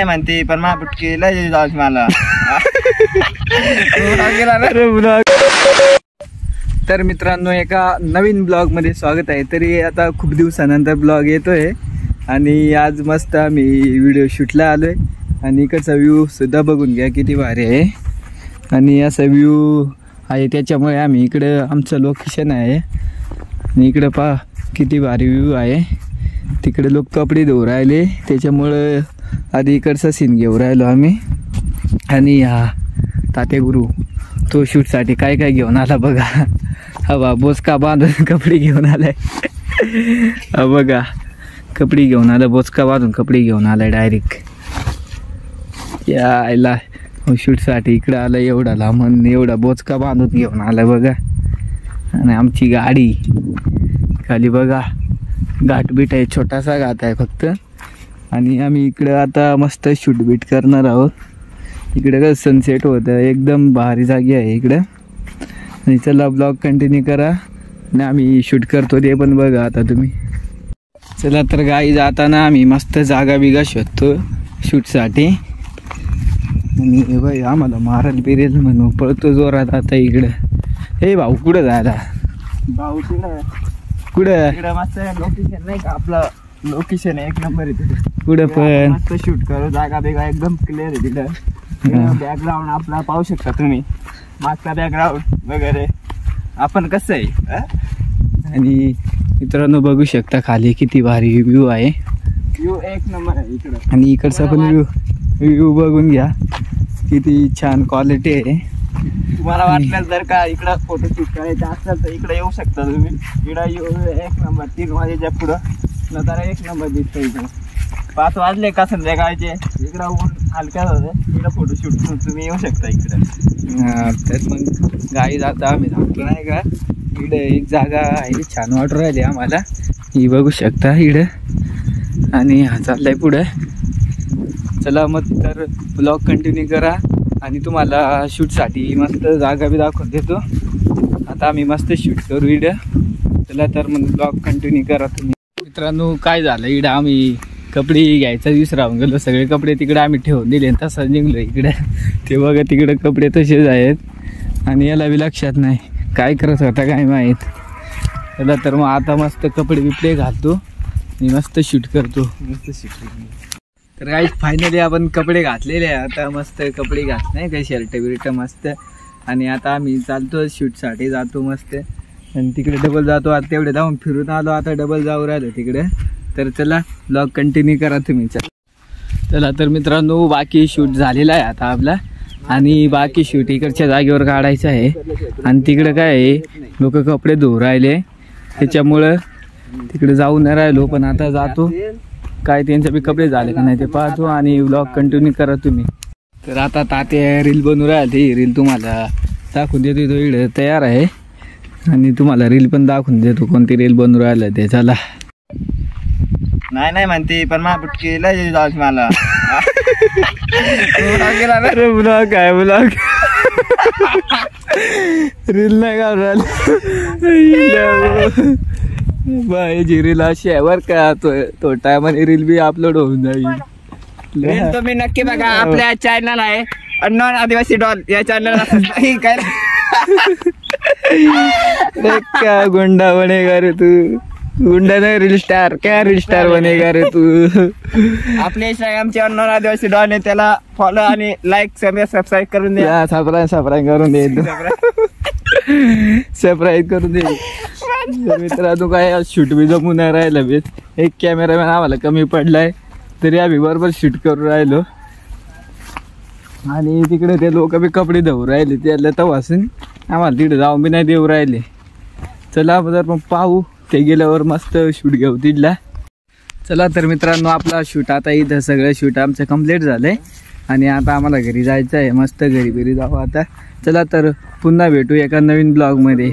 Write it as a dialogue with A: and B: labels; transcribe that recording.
A: नाही म्हणते पण महापुटकी लय जाऊ मला.
B: तर मित्रांनो एका नवीन ब्लॉग मध्ये स्वागत आहे. तरी आता खूप दिवसानंतर ब्लॉग येतोय आणि आज मस्त आम्ही व्हिडिओ शूटला आलोय आणि इकडचा व्ह्यू सुद्धा बघून घ्या किती भारी आहे. आणि असा व्ह्यू आहे त्याच्यामुळे आम्ही इकडं आमचं लोकेशन आहे आणि इकडं पहा किती भारी व्ह्यू आहे. तिकडे लोक कपडे धुवून राहिले त्याच्यामुळं आधी इकडचा सीन घेऊन राहिलो आम्ही. आणि हा तात्या गुरु तो शूटसाठी काय काय घेऊन आला बघा. हवा बोचका बांधून कपडे घेऊन आलाय. हा बघा कपडे घेऊन आला, बोचका बांधून कपडे घेऊन आलाय डायरेक्ट. यायला शूटसाठी इकडं आलं एवढा लांबून एवढा बोचका बांधून घेऊन आलाय बघा. आणि आमची गाडी खाली बघा घाटबीट आहे, छोटासा घाट आहे फक्त. आणि आम्ही इकडं आता मस्त शूट बीट करणार आहोत. इकडे कसं सनसेट होतं, एकदम भारी जागी आहे इकडं. आणि चला ब्लॉग कंटिन्यू करा आणि आम्ही शूट करतो ते पण बघा आता तुम्ही. चला तर गाई जाताना आम्ही मस्त जागा बिगा शोधतो शूटसाठी. आणि बाई आम्हाला मारायला बिरेल म्हणून पळतो जोरात आता इकडं. हे भाऊ कुठं जायला?
A: भाऊ
B: कुठं?
A: इकडे मस्त लोकेशन नाही का आपलं, लोकेशन एक नंबर आहे तिथे.
B: कुठं पण
A: मस्त शूट करू, जागा बिगा एकदम क्लिअर आहे तिथं. बॅकग्राऊंड आपला पाहू शकता तुम्ही, मागचा बॅकग्राऊंड वगैरे आपण कसं आहे.
B: आणि मित्रांनो बघू शकता खाली किती भारी व्ह्यू आहे.
A: व्ह्यू एक नंबर आहे इकडं.
B: आणि इकडचा पण व्ह्यू बघून घ्या किती छान क्वालिटी आहे.
A: तुम्हाला वाटलं जर का इकडं फोटोशूट करायचं असेल तर इकडे येऊ शकता तुम्ही. इकडं येऊ एक नंबर 3 वाजेच्या पुढं नंतर एक नंबर दिसतं. इकडं 5 वाजले का संध्याकाळचे इकडं ऊन हलक्यात होतं, इकडं फोटोशूट तुम्ही येऊ शकता इकडं.
B: तर मग गाई जाता आम्ही जातो नाही का. इकडं एक जागा आहे छान वाटू राहिली आम्हाला, ही बघू शकता इकडं. आणि हा चाललाय पुढं. चला मग तर ब्लॉग कंटिन्यू करा आणि तुम्हाला शूटसाठी मस्त जागा बी दाखवून देतो. आता आम्ही मस्त शूट करू व्हिडिओ. चला तर मग ब्लॉग कंटिन्यू करा तुम्ही. मित्रांनो काय झालं इकडं आम्ही कपडे घ्यायचा विसरावून गेलो. सगळे कपडे तिकडे आम्ही ठेवून दिले आणि तसं निघलो इकडे. ते बघा तिकडे कपडे तसेच आहेत आणि याला बी लक्षात नाही काय करत होता काय माहीत. चला तर मग आता मस्त कपडे बिपडे घालतो आणि मस्त शूट करतो.
A: मस्त शूट.
B: तर काही फायनली आपण कपडे घातलेले आहे. आता मस्त कपडे घात नाही काही शर्ट बिर्ट मस्त. आणि आता आम्ही चालतो शूटसाठी जातो मस्त. आणि तिकडे डबल जातो. आता तेवढे जाऊन फिरून आलो, आता डबल जाऊ राहिलो तिकडे. तर चला ब्लॉग कंटिन्यू करा तुम्ही. चला तर मित्रांनो बाकी शूट झालेला आहे आता आपला. आणि बाकी शूट इकडच्या जागेवर काढायचं आहे. आणि तिकडे काय आहे लोक कपडे धुवून राहिले त्याच्यामुळं तिकडे जाऊन नाही राहिलो. पण आता जातो, काय त्यांचे बी कपडे झाले का नाही ते पाहतो आणि ब्लॉग कंटिन्यू करा तुम्ही. तर आता तात्या रील बनवून राहिले. रील तुम्हाला दाखवून देतो, तो इकडे तयार आहे. आणि तुम्हाला रील पण दाखवून देतो कोणती रील बनवून राहिलं ते. चला.
A: नाही म्हणते पण महापुटकी लय जाऊ मला.
B: अरे ब्लॉग काय ब्लॉग रील नाही का बाईची रील अशी आहे बर का. तो टायमाने रील बी अपलोड होऊन जाईल.
A: तुम्ही नक्की बघा आपल्या चॅनल आहे अननोन आदिवासी डॉल या चॅनल. काय
B: क्या गुंडा बनेगा रे तू. गुंडा नाही रील स्टार, क्या रील स्टार बनेगा रे तू.
A: आपल्या इंस्टाग्रामचे अननोन आदिवासी डॉल आहे, त्याला फॉलो आणि लाईक सबस्क्राईब करून द्या.
B: सबस्क्राईब करून दे. सबस्क्राईब करून दे. मित्रांनो काय शूट बी जमून नाही राहिलं बेस. एक कॅमेरामॅन आम्हाला कमी पडलाय तरी आम्ही बरोबर शूट करून राहिलो. आणि तिकडे ते लोक बी कपडे धुवून राहिले त्याला तवासून आम्हाला तिकडे जाऊन बी नाही देऊ राहिले. चला जर मग पाहू ते गेल्यावर मस्त शूट घेऊ तिथला. चला तर मित्रांनो आपला शूट आता इथं सगळं शूट आमचं कम्प्लीट झालंय. आणि आता आम्हाला घरी जायचं आहे. मस्त घरी जाऊ आता. चला तर पुन्हा भेटू एका नवीन ब्लॉग मध्ये.